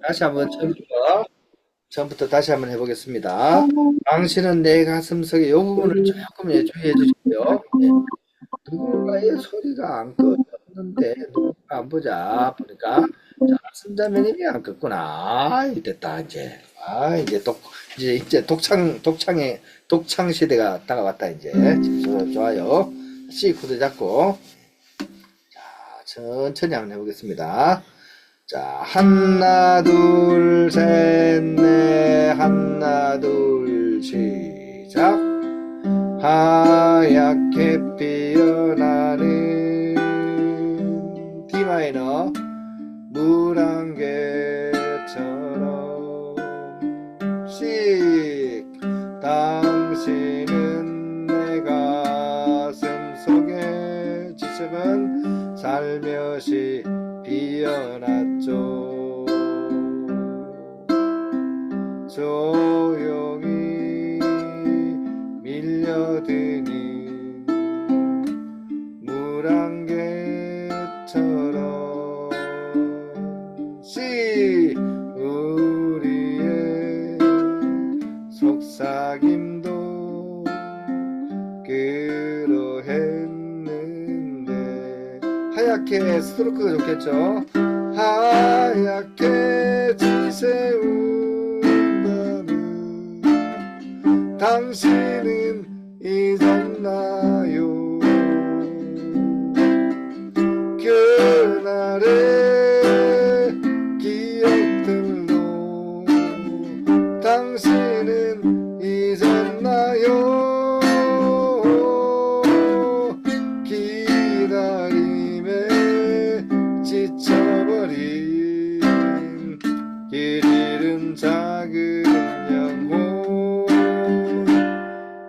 다시 한번 처음부터 다시 한번 해보겠습니다. 당신은 내 가슴 속에 이 부분을 조금 주의해 주시고요. 예. 누군가의 소리가 안 꺼졌는데 누군가 안 보자 자, 순자매님이 안 껐구나. 됐다 이제. 이제 독창 시대가 다가왔다 이제. 좋아요. C 코드 잡고 천천히 한번 해보겠습니다. 자, 하나, 둘, 셋, 넷, 하나, 둘, 시작. 하얗게 피어나는 D 마이너 물안개처럼 씩 당신은 내 가슴 속에 G7 살며시 피어났죠. 조용히 밀려드는 물안개처럼 씨 우리의 속삭임도 그러했는데 하얗게 스트로크가 좋겠죠. 하얗게 지새운 밤을 당신은 잊었나요? 그날의 기억들로 당신은 잊었나요? 기다림에 지쳐버린 길 잃은 작은 영혼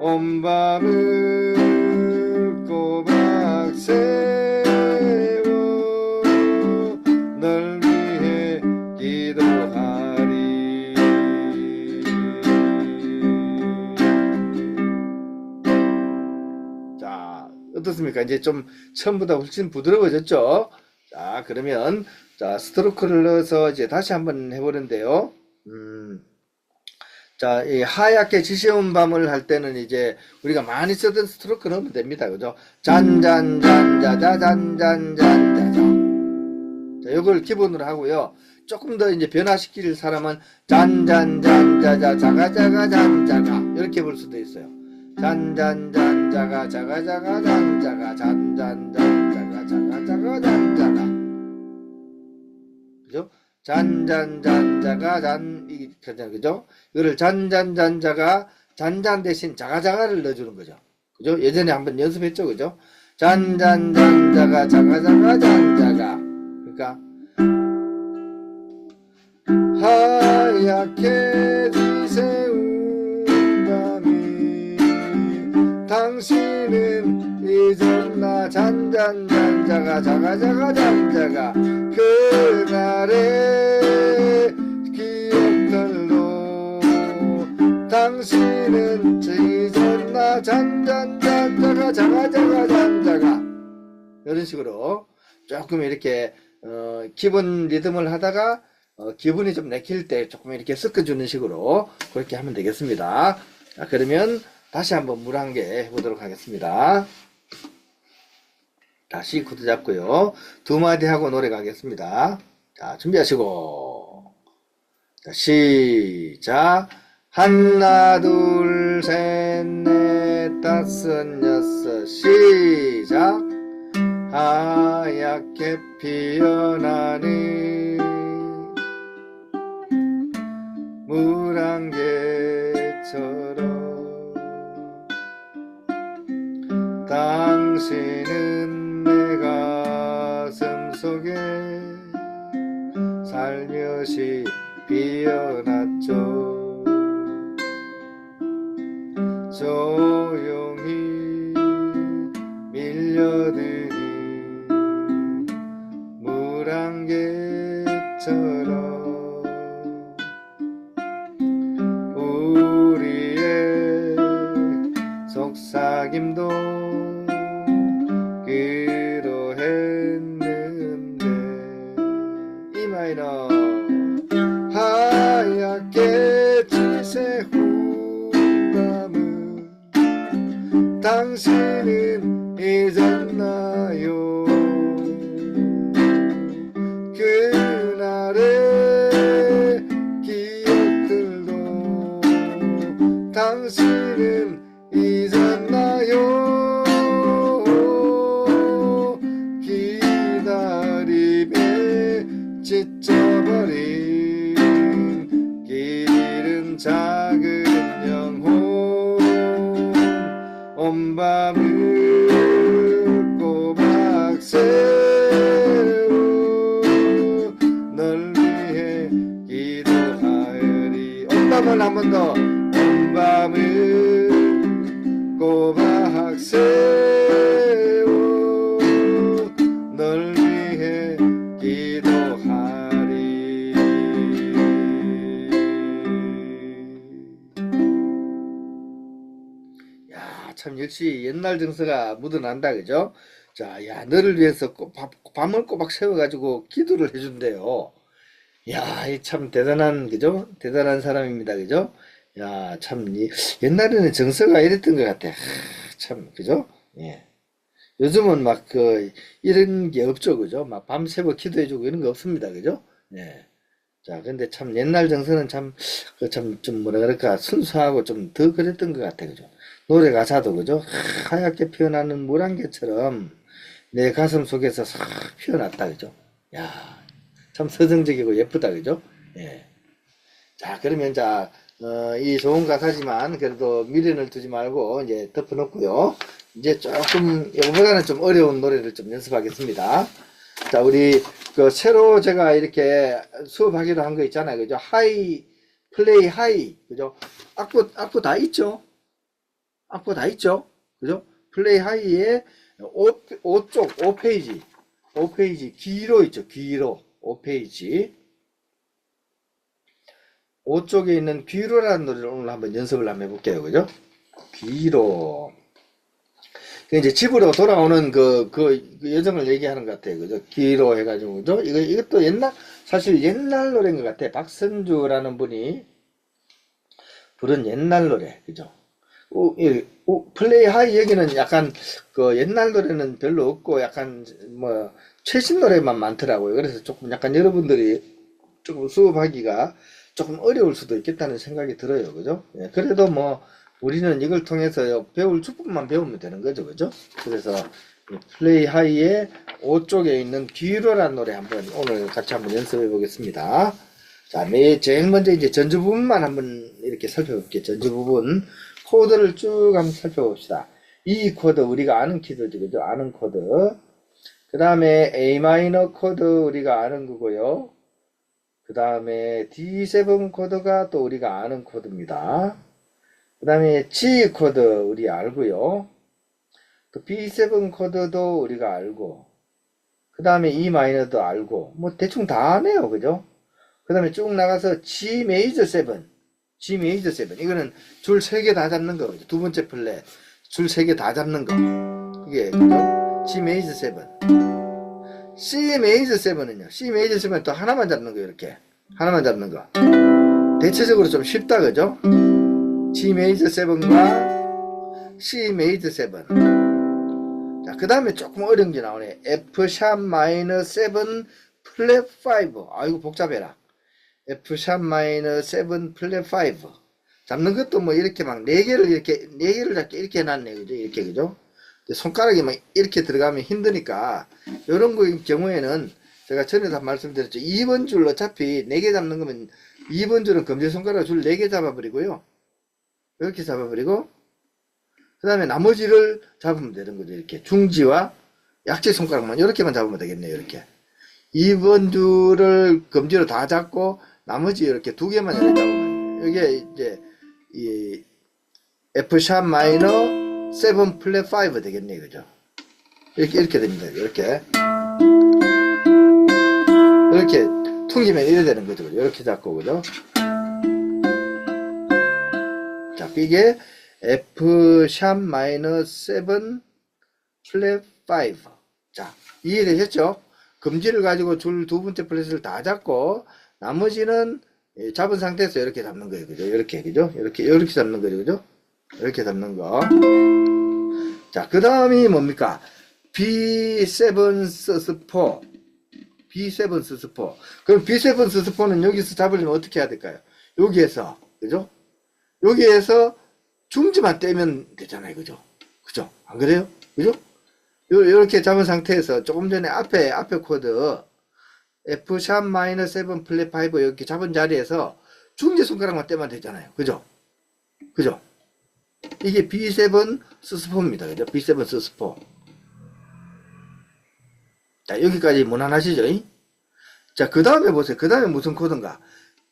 온 밤을 꼬박 새워 널 위해 기도하리. 자, 어떻습니까? 이제 좀 처음보다 훨씬 부드러워졌죠? 자, 그러면 자, 스트로크를 넣어서 이제 다시 한번 해보는데요. 자, 이 하얗게 지새운 밤을 할 때는 이제 우리가 많이 쓰던 스트로크 넣으면 됩니다. 그죠? 잔잔잔자자 잔잔잔자자. 자, 이걸 기본으로 하고요. 조금 더 이제 변화시킬 사람은 잔잔잔자자 자가자가 잔자가 이렇게 볼 수도 있어요. 잔잔잔자가 자가자가 잔자가 잔잔잔자가 자가자가 잔자가 그죠? 잔잔잔자가 그죠? 이거를 잔잔잔자가 잔잔 대신 자가자가를 넣어주는 거죠. 그죠? 예전에 한번 연습했죠, 그죠? 잔잔잔자가 자가자가 잔자가. 그러니까 하얗게 지새운 밤이 당신은 잊었나 잔잔잔자가 자가자가 잔자가 그날의 기억들로 당신은 잊었나 잔잔잔자가 자가자가 잔자가 이런 식으로 조금 이렇게 기본 리듬을 하다가 기분이 좀 내킬 때 조금 이렇게 섞어주는 식으로 그렇게 하면 되겠습니다. 자, 그러면 다시 한번 물안개 해보도록 하겠습니다. 다시 코드 잡고요. 두 마디 하고 노래 가겠습니다. 자, 준비하시고. 자, 시작. 하나, 둘, 셋, 넷, 다섯, 여섯, 시작. 하얗게 피어나는 물안개처럼 당신은 내 가슴 속에 살며시 피어났죠. 조용히 밀려드는 물안개처럼 우리의 속삭임도 그러했는데 이 마이너 당신은 잊었나요? 그날의 기억들도 당신은 잊었나요? 기다림에 지쳐버린 길 잃은 작은 영혼 온 밤을 꼬박 새우 널 위해 기도하리. 온 밤을 한 번 더. 온 밤을 꼬박 새우 널 위해 기도하리. 야, 참 역시 옛날 정서가 묻어난다, 그죠? 자, 야, 너를 위해서 밤을 꼬박 세워가지고 기도를 해준대요. 야, 이 참 대단한, 그죠? 대단한 사람입니다, 그죠? 야, 참, 옛날에는 정서가 이랬던 것 같아. 참, 그죠? 예. 요즘은 막, 이런 게 없죠, 그죠? 막 밤새워 기도해주고 이런 거 없습니다, 그죠? 예. 자, 근데 참 옛날 정서는 참, 좀 뭐라 그럴까, 순수하고 좀 더 그랬던 것 같아, 그죠? 노래 가사도, 그죠? 하얗게 피어나는 물안개처럼 내 가슴 속에서 싹 피어났다, 그죠? 야, 참 서정적이고 예쁘다, 그죠? 예. 자, 그러면 이 좋은 가사지만 그래도 미련을 두지 말고 이제 덮어놓고요. 이제 조금, 이거보다는 좀 어려운 노래를 좀 연습하겠습니다. 자, 우리 새로 제가 이렇게 수업하기로 한 거 있잖아요. 그죠? 하이, 플레이 하이. 그죠? 악보 다 있죠? 악보 다 있죠? 그죠? 플레이 하이에 5쪽, 5페이지. 5페이지, 귀로 있죠? 귀로. 5페이지. 5쪽에 있는 귀로라는 노래를 오늘 한번 연습을 한번 해볼게요. 그죠? 귀로. 이제 집으로 돌아오는 그 여정을 얘기하는 것 같아요. 그죠? 귀로 해가지고. 그죠? 이것도 사실 옛날 노래인 것 같아. 박선주라는 분이 부른 옛날 노래. 그죠? 플레이 하이 얘기는 약간 옛날 노래는 별로 없고 약간 뭐 최신 노래만 많더라고요. 그래서 조금 약간 여러분들이 조금 수업하기가 조금 어려울 수도 있겠다는 생각이 들어요. 그죠? 예, 그래도 뭐 우리는 이걸 통해서 배울 축법만 배우면 되는 거죠. 그죠? 그래서 플레이 하이의 5쪽에 있는 귀로라는 노래 오늘 같이 한번 연습해 보겠습니다. 자, 제일 먼저 이제 전주 부분만 한번 이렇게 살펴볼게요. 전주 부분 코드를 쭉 한번 살펴봅시다. 이 코드 우리가 아는 키드죠. 그죠? 아는 코드. 그 다음에 A 마이너 코드 우리가 아는 거고요. 그 다음에 D7 코드가 또 우리가 아는 코드입니다. 그 다음에 G 코드 우리 알고요. 또 B7 코드도 우리가 알고, 그 다음에 E 마이너도 알고, 뭐 대충 다 아네요. 그죠? 그 다음에 쭉 나가서 G 메이저 7. G 메이저 7. 이거는 줄 3개 다 잡는 거. 두 번째 플랫. 줄 3개 다 잡는 거. 이게, 그죠? G 메이저 7. C 메이저 7은요. C 메이저 7은 또 하나만 잡는 거예요. 이렇게. 하나만 잡는 거. 대체적으로 좀 쉽다. 그죠? G 메이저 7과 C 메이저 7. 자, 그 다음에 조금 어려운 게 나오네. F 샵 마이너 7 플랫 5. 아이고, 복잡해라. F 샵 마이너 7 플랫 5. 잡는 것도 뭐 이렇게 막 4개를 잡게 이렇게 해놨네. 그죠? 이렇게, 그죠? 손가락이 막 이렇게 들어가면 힘드니까, 요런 거인 경우에는 제가 전에도 말씀드렸죠. 2번 줄 어차피 4개 잡는 거면 2번 줄은 검지손가락 줄 4개 잡아버리고요. 이렇게 잡아버리고, 그 다음에 나머지를 잡으면 되는 거죠. 이렇게 중지와 약지 손가락만 이렇게만 잡으면 되겠네요. 이렇게 2번 줄을 검지로 다 잡고 나머지 이렇게 2개만 이렇게 잡으면, 이게 이제 이 F 샵 마이너 7 플랫 5 되겠네요. 그죠? 이렇게 됩니다. 이렇게 퉁기면 이래 되는 거죠. 이렇게 잡고, 그죠? 자, 이게 F 샵 마이너 7 플랫 5. 자, 이해되셨죠? 검지를 가지고 줄 두 번째 플랫을 다 잡고 나머지는 잡은 상태에서 이렇게 잡는 거예요. 그죠? 이렇게, 그죠? 이렇게 잡는 거죠. 그죠? 이렇게 잡는 거. 자, 그 다음이 뭡니까? B7 서스4. B7 서스4. 그럼 B7 서스4는 여기서 잡으려면 어떻게 해야 될까요? 여기에서, 그죠? 여기에서 중지만 떼면 되잖아요. 그죠? 그죠? 안 그래요? 그죠? 요렇게 잡은 상태에서 조금 전에 앞에 코드 F#-7 플랫 5 이렇게 잡은 자리에서 중지 손가락만 떼면 되잖아요. 그죠? 그죠? 이게 B7 서스4입니다. 그죠? B7 서스4. 자, 여기까지 무난하시죠? 자, 그 다음에 보세요. 그 다음에 무슨 코드인가?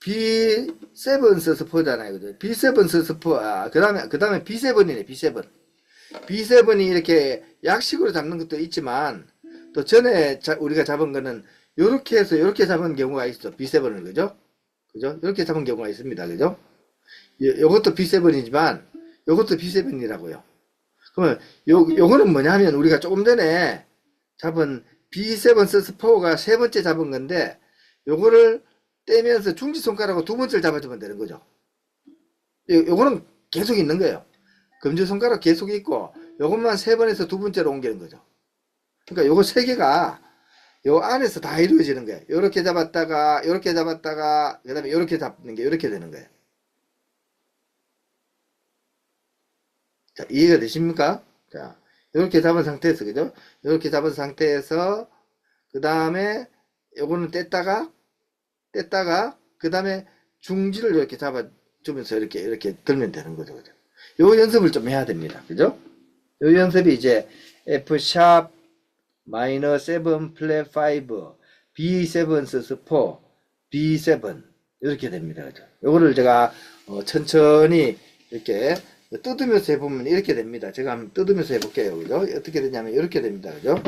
B7 서스4잖아요. 그죠? B7 서스4, 그 다음에 B7이네, B7. B7이 이렇게 약식으로 잡는 것도 있지만, 또 전에 우리가 잡은 거는, 요렇게 해서 요렇게 잡은 경우가 있어. B7을, 그죠? 그죠? 이렇게 잡은 경우가 있습니다. 그죠? 요것도 B7이지만, 요것도 B7이라고요. 그러면, 요거는 뭐냐 하면, 우리가 조금 전에 잡은 B7 서스4가 세 번째 잡은 건데, 요거를 떼면서 중지손가락으로 두 번째를 잡아주면 되는 거죠. 요거는 계속 있는 거예요. 검지손가락 계속 있고, 요것만 세 번에서 두 번째로 옮기는 거죠. 그러니까 요거 세 개가 요 안에서 다 이루어지는 거예요. 요렇게 잡았다가, 요렇게 잡았다가, 그 다음에 요렇게 잡는 게 요렇게 되는 거예요. 자, 이해가 되십니까? 자, 요렇게 잡은 상태에서, 그죠? 요렇게 잡은 상태에서, 그 다음에 요거는 뗐다가, 그 다음에 중지를 이렇게 잡아주면서 이렇게 들면 되는 거죠. 그죠? 요 연습을 좀 해야 됩니다. 그죠? 요 연습이 이제 F#-7 플랫 5, B7 서스4, B7 이렇게 됩니다. 그죠? 요거를 제가 천천히 이렇게 뜯으면서 해보면 이렇게 됩니다. 제가 한번 뜯으면서 해볼게요. 그죠? 어떻게 되냐면 이렇게 됩니다. 그죠?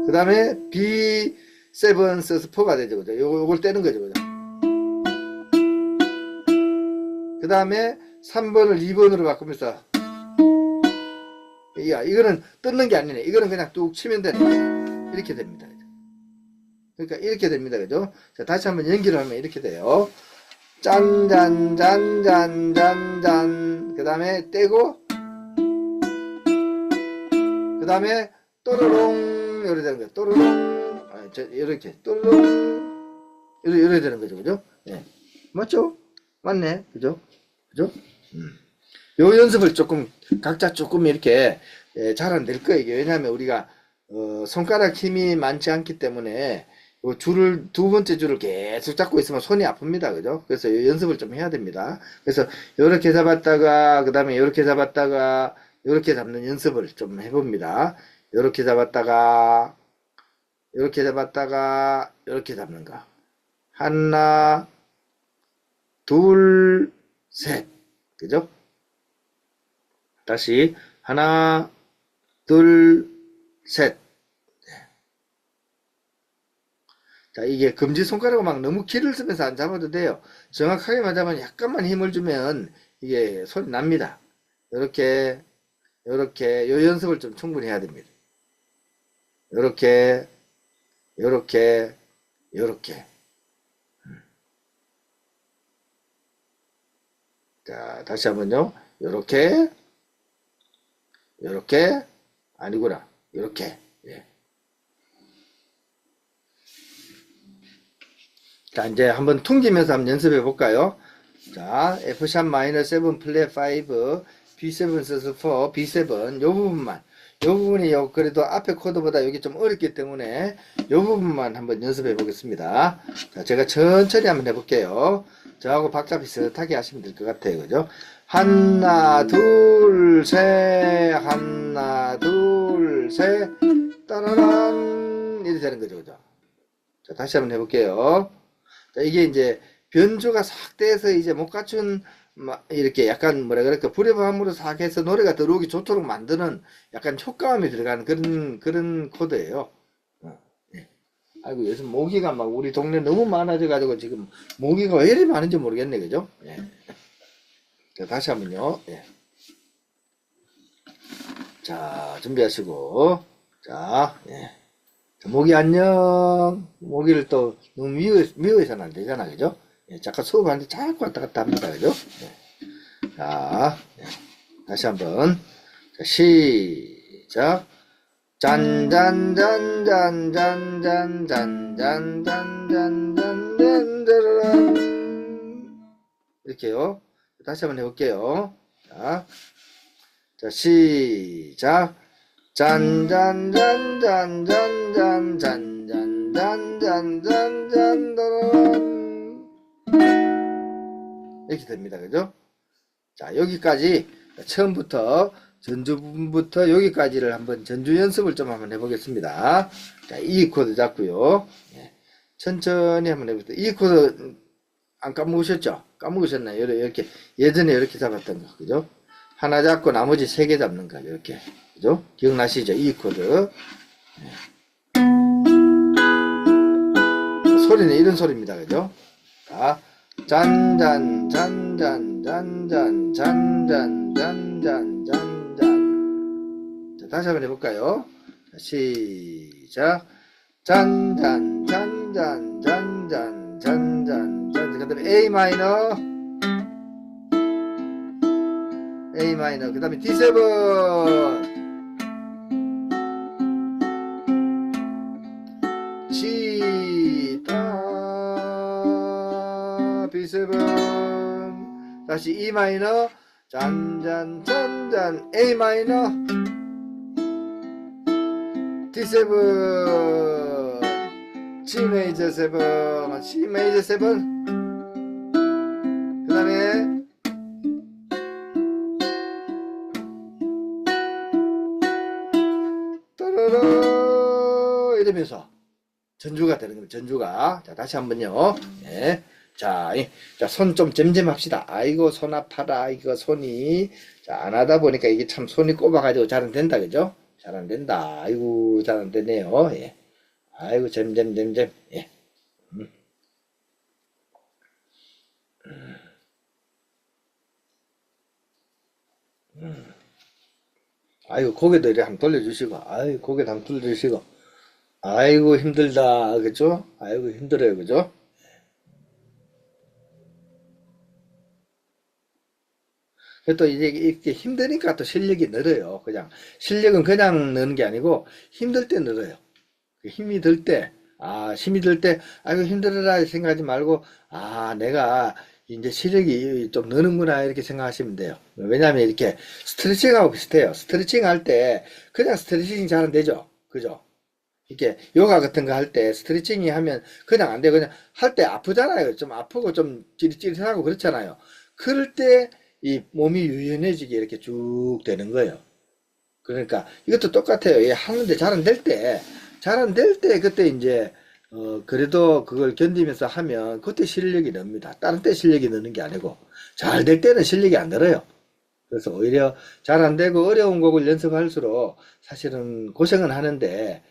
그 다음에 B7 서스4가 되죠. 그죠? 요걸 떼는 거죠. 그죠? 그 다음에 3번을 2번으로 바꾸면서, 야, 이거는 뜯는 게 아니네. 이거는 그냥 뚝 치면 되네. 이렇게 됩니다. 그러니까 이렇게 됩니다. 그죠? 자, 다시 한번 연기를 하면 이렇게 돼요. 짠, 그 다음에 떼고, 그 다음에 또르롱, 이렇게 되는 거예요. 또르롱, 이렇게, 또르롱, 이렇게 되는 거죠. 그죠? 예. 맞죠? 맞네. 그죠? 그죠? 요 연습을 각자 조금 이렇게, 잘 안 될 거예요. 왜냐하면 우리가, 손가락 힘이 많지 않기 때문에, 요 두 번째 줄을 계속 잡고 있으면 손이 아픕니다. 그죠? 그래서 요 연습을 좀 해야 됩니다. 그래서, 요렇게 잡았다가, 그 다음에 요렇게 잡았다가, 요렇게 잡는 연습을 좀 해봅니다. 요렇게 잡았다가, 요렇게 잡았다가, 요렇게 잡는 거. 하나, 둘, 셋. 그죠? 다시 하나, 둘, 셋. 자, 이게 검지손가락을 막 너무 길을 쓰면서 안 잡아도 돼요. 정확하게만 잡으면 약간만 힘을 주면 이게 소리 납니다. 요렇게 요 연습을 좀 충분히 해야 됩니다. 요렇게 자, 다시 한번요. 요렇게 아니구나. 요렇게. 예. 자, 이제 한번 퉁기면서 한번 연습해 볼까요? 자, F#-7 플랫 5, B7 서스4, B7 요 부분만, 요 부분이 그래도 앞에 코드보다 여기 좀 어렵기 때문에 요 부분만 한번 연습해 보겠습니다. 자, 제가 천천히 한번 해볼게요. 저하고 박자 비슷하게 하시면 될 것 같아요. 그죠? 하나, 둘, 셋, 하나, 둘, 셋, 따라란, 이렇게 되는 거죠. 그죠? 자, 다시 한번 해볼게요. 자, 이게 이제 변주가 싹 돼서 이제 못 갖춘, 이렇게 약간 뭐라 그럴까, 불협화음으로 싹 해서 노래가 들어오기 좋도록 만드는 약간 효과음이 들어가는 그런 코드예요. 네. 아이고, 요즘 모기가 막 우리 동네 너무 많아져가지고 지금 모기가 왜 이리 많은지 모르겠네. 그죠? 예. 자, 다시 한번요. 예. 자, 준비하시고. 자, 예. 모기 안녕. 모기를 또 너무 미워해서는 안 되잖아. 그죠? 예, 잠깐 수업하는데 자꾸 왔다 갔다 합니다. 그죠? 예. 자, 다시 한번. 자, 시작. 짠짠짠짠짠짠짠짠짠짠짠짠짠 이렇게요. 다시 한번 해볼게요. 자, 자 시작. 짠짠짠짠짠짠짠짠짠짠짠짠짠 이렇게 됩니다. 그죠? 자, 여기까지 처음부터 전주 부분부터 여기까지를 한번 전주 연습을 좀 한번 해보겠습니다. 자, E 코드 잡고요. 예, 천천히 한번 해보세요. E 코드 안 까먹으셨죠? 까먹으셨나요? 이렇게 예전에 이렇게 잡았던 거, 그죠? 하나 잡고 나머지 3개 잡는 거, 이렇게, 그죠? 기억나시죠? E 코드. 예. 소리는 이런 소리입니다, 그죠? 자, 잔잔 잔잔 잔잔 잔잔 잔잔 잔잔. 자, 다시 한번 해볼까요? 자, 시작. 잔잔 잔잔 잔잔 잔잔 잔잔. 그 다음에 A 마이너, A 마이너. 그 다음에 D7, G B7, 다시 E 마이너, 잔잔 잔잔 A 마이너, D7, G 메이저 7, C 메이저 7, 그 다음에 따라라 이러면서 전주가 되는 겁니다. 전주가. 자, 다시 한번요. 예. 자, 손 좀 잼잼합시다. 아이고, 손 아파라. 이거 손이. 자, 안 하다 보니까 이게 참 손이 꼽아가지고 잘 안 된다. 그죠? 잘 안 된다. 아이고, 잘 안 되네요. 예. 아이고, 잼잼잼잼. 예. 아이고, 고개도 이렇게 한번 돌려주시고. 아이고, 고개도 한번 돌려주시고. 아이고, 힘들다. 그죠? 아이고, 힘들어요. 그죠? 또 이제 이렇게 힘드니까 또 실력이 늘어요. 그냥 실력은 그냥 느는 게 아니고 힘들 때 늘어요. 힘이 들 때, 힘이 들 때, 아이고 힘들어라 생각하지 말고, 내가 이제 실력이 좀 느는구나 이렇게 생각하시면 돼요. 왜냐하면 이렇게 스트레칭하고 비슷해요. 스트레칭 할 때 그냥 스트레칭 잘 안 되죠. 그죠? 이렇게 요가 같은 거 할 때 스트레칭이 하면 그냥 안 돼. 그냥 할 때 아프잖아요. 좀 아프고 좀 찌릿찌릿하고 그렇잖아요. 그럴 때 이 몸이 유연해지게 이렇게 쭉 되는 거예요. 그러니까 이것도 똑같아요. 얘 하는데 잘 안 될 때, 잘 안 될 때 그때 이제 그래도 그걸 견디면서 하면 그때 실력이 늡니다. 다른 때 실력이 느는 게 아니고 잘 될 때는 실력이 안 늘어요. 그래서 오히려 잘 안 되고 어려운 곡을 연습할수록 사실은 고생은 하는데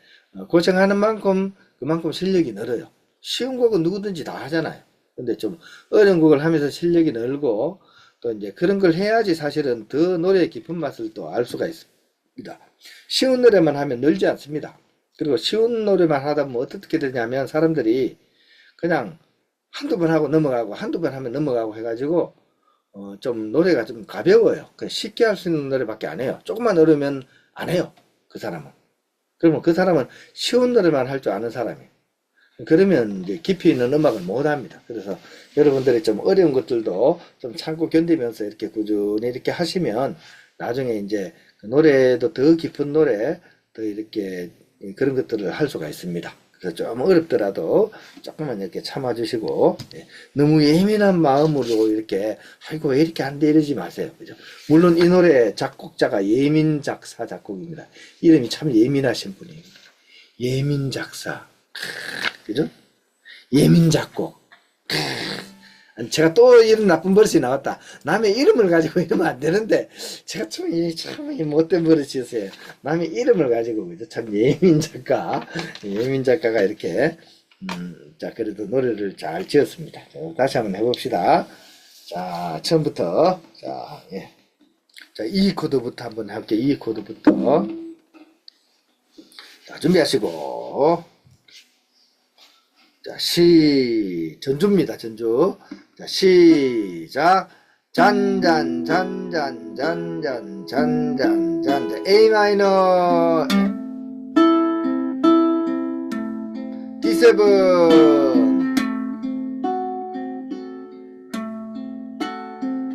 고생하는 만큼 그만큼 실력이 늘어요. 쉬운 곡은 누구든지 다 하잖아요. 근데 좀 어려운 곡을 하면서 실력이 늘고 또 이제 그런 걸 해야지 사실은 더 노래의 깊은 맛을 또 알 수가 있습니다. 쉬운 노래만 하면 늘지 않습니다. 그리고 쉬운 노래만 하다 보면 어떻게 되냐면 사람들이 그냥 한두 번 하고 넘어가고 한두 번 하면 넘어가고 해가지고 좀 노래가 좀 가벼워요. 그냥 쉽게 할 수 있는 노래밖에 안 해요. 조금만 어려우면 안 해요. 그 사람은. 그러면 그 사람은 쉬운 노래만 할 줄 아는 사람이에요. 그러면 이제 깊이 있는 음악을 못 합니다. 그래서 여러분들이 좀 어려운 것들도 좀 참고 견디면서 이렇게 꾸준히 이렇게 하시면 나중에 이제 노래도 더 깊은 노래, 더 이렇게 그런 것들을 할 수가 있습니다. 그래서 좀 어렵더라도 조금만 이렇게 참아주시고, 너무 예민한 마음으로 이렇게, 아이고, 왜 이렇게 안 돼? 이러지 마세요. 그죠? 물론 이 노래 작곡자가 예민 작사 작곡입니다. 이름이 참 예민하신 분이에요. 예민 작사. 그죠? 예민 작곡. 제가 또 이런 나쁜 버릇이 나왔다. 남의 이름을 가지고 이러면 안 되는데, 제가 참 못된 버릇이었어요. 남의 이름을 가지고, 그죠? 참 예민 작가. 예민 작가가 이렇게, 자, 그래도 노래를 잘 지었습니다. 자, 다시 한번 해봅시다. 자, 처음부터. 자, 예. 자, E 코드부터 한번 할게요. E 코드부터. 자, 준비하시고. 자, 전주입니다. 전주. 자, 시작. 잔잔 잔잔 잔잔 잔잔 잔잔 A 마이너 D7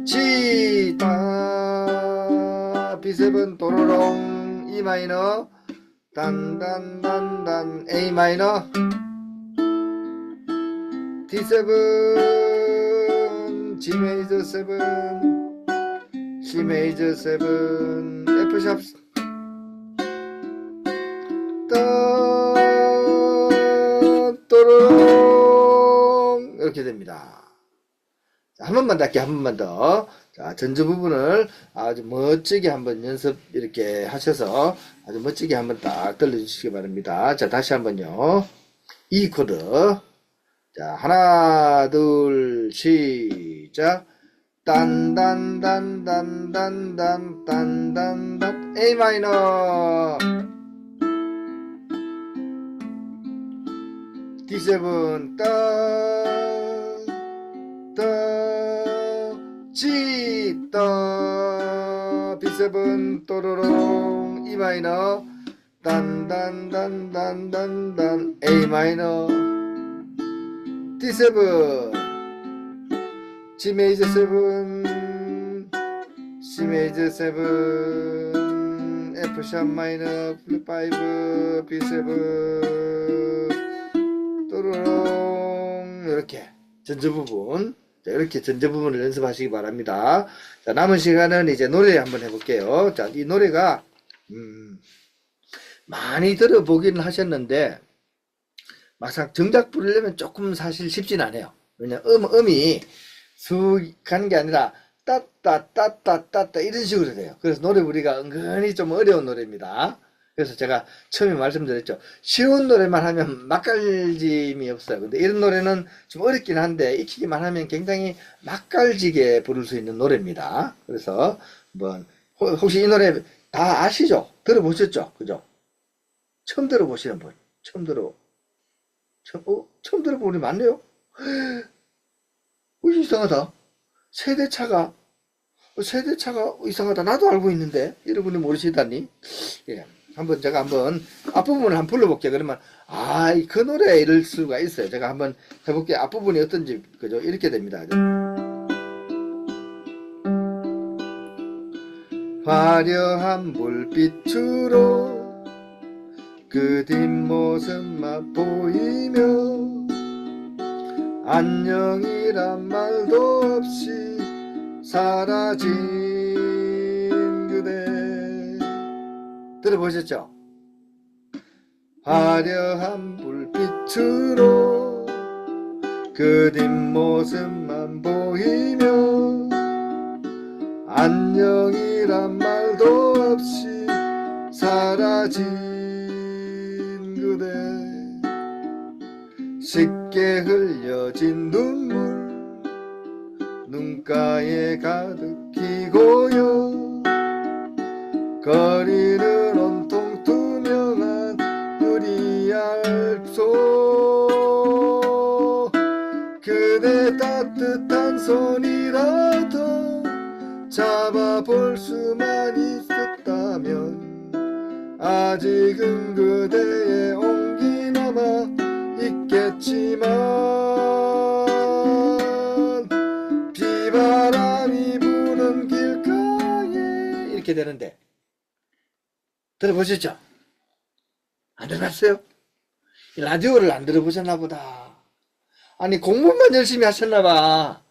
G 다 B7 도로롱 E 마이너 단단단단 A 마이너 D7 G 메이저 7 C 메이저 7 F 샵 또로롱 이렇게 됩니다. 자, 한 번만 더 할게요. 한 번만 더. 자, 전주 부분을 아주 멋지게 한번 연습 이렇게 하셔서 아주 멋지게 한번 딱 들려주시기 바랍니다. 자, 다시 한번요. 이 코드. 자, 하나, 둘, 시작. 딴딴딴딴딴딴딴딴 A 마이너 D7 따 G 따 B7 또로롱 E 마이너 딴딴딴딴딴딴 A 마이너 D7 G 메이저 7 C 메이저 7 F 샵 마이너 플랫 5 B7 또로롱 이렇게 전주 부분 자, 이렇게 전주 부분을 연습하시기 바랍니다. 자, 남은 시간은 이제 노래 한번 해볼게요. 자, 이 노래가 많이 들어보긴 하셨는데 막상 정작 부르려면 조금 사실 쉽진 않아요. 왜냐면 음이 수익하는 게 아니라 따따따따따따 이런 식으로 돼요. 그래서 노래 부르기가 은근히 좀 어려운 노래입니다. 그래서 제가 처음에 말씀드렸죠. 쉬운 노래만 하면 맛깔짐이 없어요. 근데 이런 노래는 좀 어렵긴 한데 익히기만 하면 굉장히 맛깔지게 부를 수 있는 노래입니다. 그래서 한번 혹시 이 노래 다 아시죠? 들어보셨죠? 그죠? 처음 들어보시는 분 처음 들어보는 분이 많네요. 이상하다. 세대차가 이상하다. 나도 알고 있는데 여러분이 모르시다니. 예. 제가 한번 앞부분을 한번 불러볼게요. 그러면 그 노래 이럴 수가 있어요. 제가 한번 해볼게요. 앞부분이 어떤지 그죠? 이렇게 됩니다. 화려한 불빛으로 그 뒷모습만 보이며 안녕이란 말도 없이 사라진 그대 들어보셨죠? 화려한 불빛으로 그 뒷모습만 보이며 안녕이란 말도 없이 사라진 그대 쉽게 흘려진 눈물 눈가에 가득히 고여 거리는 온통 투명한 유리알소 그대 따뜻한 손이라도 잡아볼 수만 있었다면 아직은 그대의 온기 남아 있겠지만 비바람이 부는 길가에 이렇게 되는데 들어보셨죠? 안 들어봤어요? 라디오를 안 들어보셨나 보다. 아니 공부만 열심히 하셨나봐.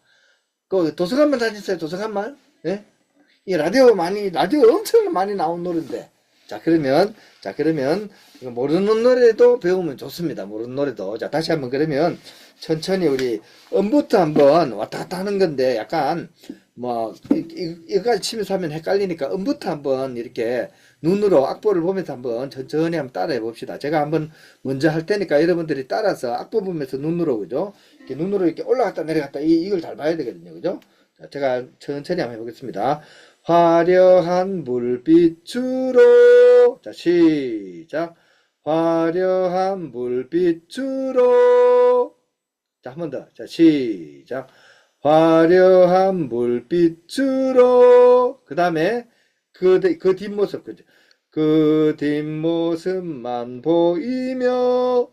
그 도서관만 다녔어요. 도서관만. 예? 이 라디오 엄청 많이 나온 노래인데. 자 그러면 모르는 노래도 배우면 좋습니다. 모르는 노래도. 자 다시 한번 그러면 천천히 우리 음부터 한번 왔다 갔다 하는 건데 약간 뭐 이거까지 치면서 하면 헷갈리니까 음부터 한번 이렇게 눈으로 악보를 보면서 한번 천천히 한번 따라해 봅시다. 제가 한번 먼저 할 테니까 여러분들이 따라서 악보 보면서 눈으로 그죠? 이렇게 눈으로 이렇게 올라갔다 내려갔다 이걸 잘 봐야 되거든요. 그죠? 자, 제가 천천히 한번 해보겠습니다. 화려한 불빛으로 자 시작 화려한 불빛으로 자 한 번 더 자 시작 화려한 불빛으로 그 다음에 그 뒷모습 그죠? 그 뒷모습만 보이며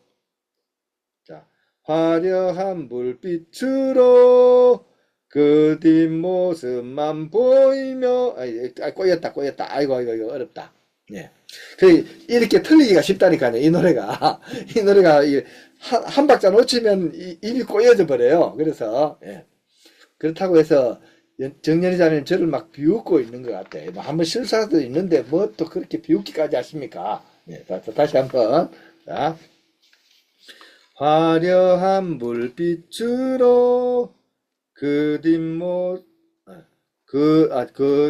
자 화려한 불빛으로 그 뒷모습만 보이며 꼬였다 아이고 이거 어렵다. 예. 이렇게 틀리기가 쉽다니까요. 이 노래가 이 노래가 한 박자 놓치면 입이 꼬여져 버려요. 그래서 예. 그렇다고 해서 정연희 자매님 저를 막 비웃고 있는 것 같아요. 뭐 한번 실수도 있는데 뭐 또 그렇게 비웃기까지 하십니까? 예, 다시 한번. 자, 화려한 불빛으로 그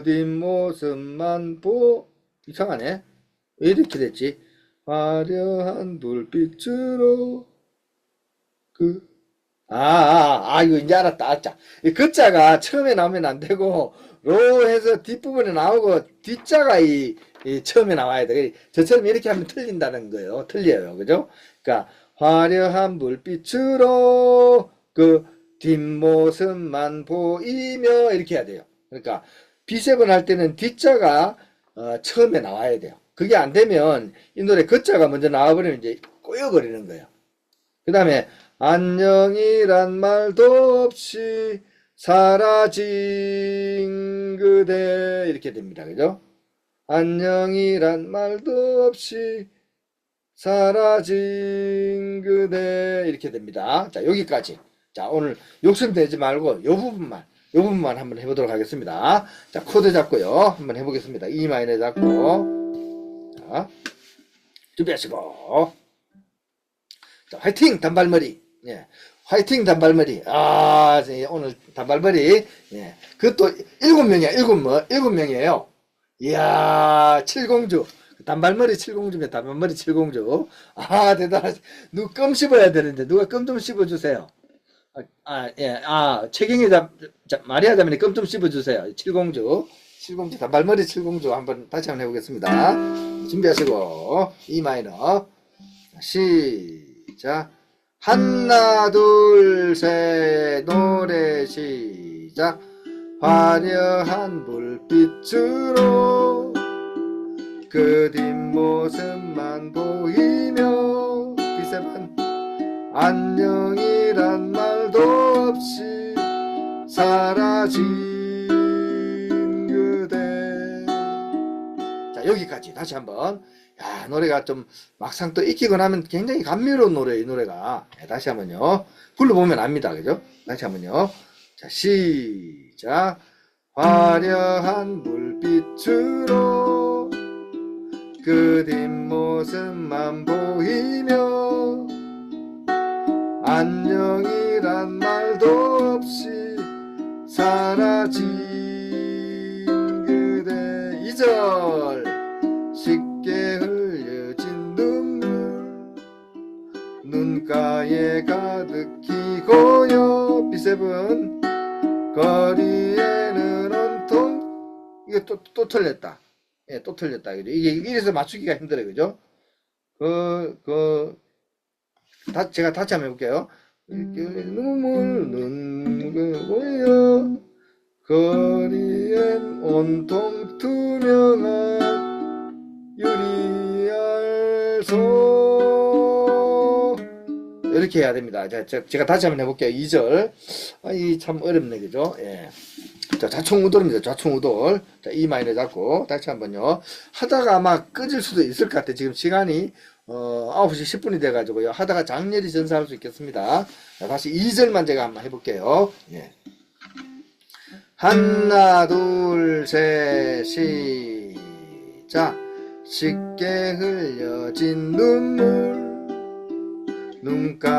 뒷모습만 이상하네. 왜 이렇게 됐지? 화려한 불빛으로 이거 이제 알았다. 자, 이 글자가 처음에 나오면 안 되고, 로 해서 뒷부분에 나오고, 뒷자가 이 처음에 나와야 돼. 저처럼 이렇게 하면 틀린다는 거예요. 틀려요. 그죠? 그러니까, 화려한 불빛으로 그 뒷모습만 보이며, 이렇게 해야 돼요. 그러니까, B7 할 때는 뒷자가 처음에 나와야 돼요. 그게 안 되면, 이 노래 글자가 먼저 나와버리면 이제 꼬여버리는 거예요. 그 다음에, 안녕이란 말도 없이 사라진 그대 이렇게 됩니다. 그죠? 안녕이란 말도 없이 사라진 그대 이렇게 됩니다. 자, 여기까지. 자, 오늘 욕심내지 말고 요 부분만 한번 해보도록 하겠습니다. 자, 코드 잡고요. 한번 해보겠습니다. E 마이너 잡고. 자, 준비하시고. 자, 화이팅! 단발머리. 예. 화이팅 단발머리. 오늘 단발머리. 예. 그것도 7명이야. 7명이에요. 이야, 칠공주. 단발머리 칠공주면 단발머리 칠공주. 대단하지. 누가 껌 씹어야 되는데, 누가 껌 좀 씹어주세요. 예. 최경희 마리아 자매님 껌 좀 씹어주세요. 칠공주. 단발머리 칠공주 다시 한번 해보겠습니다. 준비하시고, E 마이너. 시작. 하나 둘 셋 노래 시작. 화려한 불빛으로 그 뒷모습만 보이며 B7 안녕이란 말도 없이 사라진 그대. 자, 여기까지 다시 한번. 야, 노래가 좀 막상 또 익히고 나면 굉장히 감미로운 노래예요, 이 노래가. 다시 한번요. 불러보면 압니다. 그죠? 다시 한번요. 자, 시작. 화려한 불빛으로 그 뒷모습만 보이며 안녕이란 말도 없이 사라진 그대. 2절. 쉽게 흘려진 눈물 눈가에 가득히 고여 B7 거리에는 온통 이게 또 틀렸다. 예, 또 틀렸다. 그죠? 이게 이래서 맞추기가 힘들어요. 그죠? 제가 다시 한번 해볼게요. 눈물 눈가 고여 거리엔 온통 투명한 유리알소 이렇게 해야 됩니다. 제가 다시 한번 해볼게요. 2절. 이 참 어렵네. 그죠? 예. 자, 좌충우돌입니다. 좌충우돌. 자, E 마이너 잡고 다시 한번요. 하다가 아마 꺼질 수도 있을 것 같아요. 지금 시간이 9시 10분이 돼가지고요. 하다가 장렬히 전사할 수 있겠습니다. 자, 다시 2절만 제가 한번 해볼게요. 예. 하나 둘 셋 시작. 쉽게 흘려진 눈물 눈가